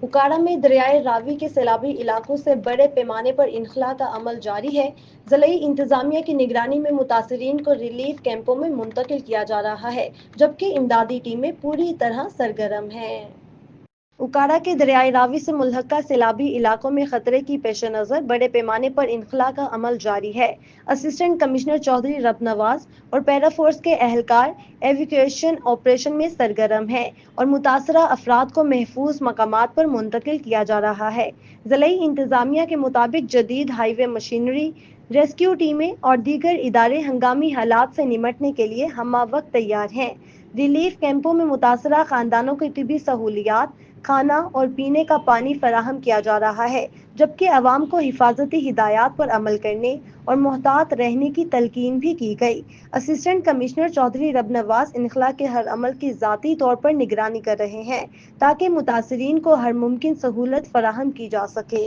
اکاڑا میں دریائے راوی کے سیلابی علاقوں سے بڑے پیمانے پر انخلاء کا عمل جاری ہے۔ ضلعی انتظامیہ کی نگرانی میں متاثرین کو ریلیف کیمپوں میں منتقل کیا جا رہا ہے، جبکہ امدادی ٹیمیں پوری طرح سرگرم ہیں۔ اکاڑا کے دریائے راوی سے ملحقہ سیلابی علاقوں میں خطرے کی پیش نظر بڑے پیمانے پر انخلاء کا عمل جاری ہے۔ اسسٹنٹ کمشنر چودھری رب نواز اور پیرا فورس کے اہلکار ایویکویشن آپریشن میں سرگرم ہیں اور متاثرہ افراد کو محفوظ مقامات پر منتقل کیا جا رہا ہے۔ ضلعی انتظامیہ کے مطابق جدید ہائی وے مشینری، ریسکیو ٹیمیں اور دیگر ادارے ہنگامی حالات سے نمٹنے کے لیے ہمہ وقت تیار ہیں۔ ریلیف کیمپوں میں متاثرہ خاندانوں کو طبی سہولیات، کھانا اور پینے کا پانی فراہم کیا جا رہا ہے، جبکہ عوام کو حفاظتی ہدایات پر عمل کرنے اور محتاط رہنے کی تلقین بھی کی گئی۔ اسسٹنٹ کمشنر چودھری رب نواز انخلاء کے ہر عمل کی ذاتی طور پر نگرانی کر رہے ہیں تاکہ متاثرین کو ہر ممکن سہولت فراہم کی جا سکے۔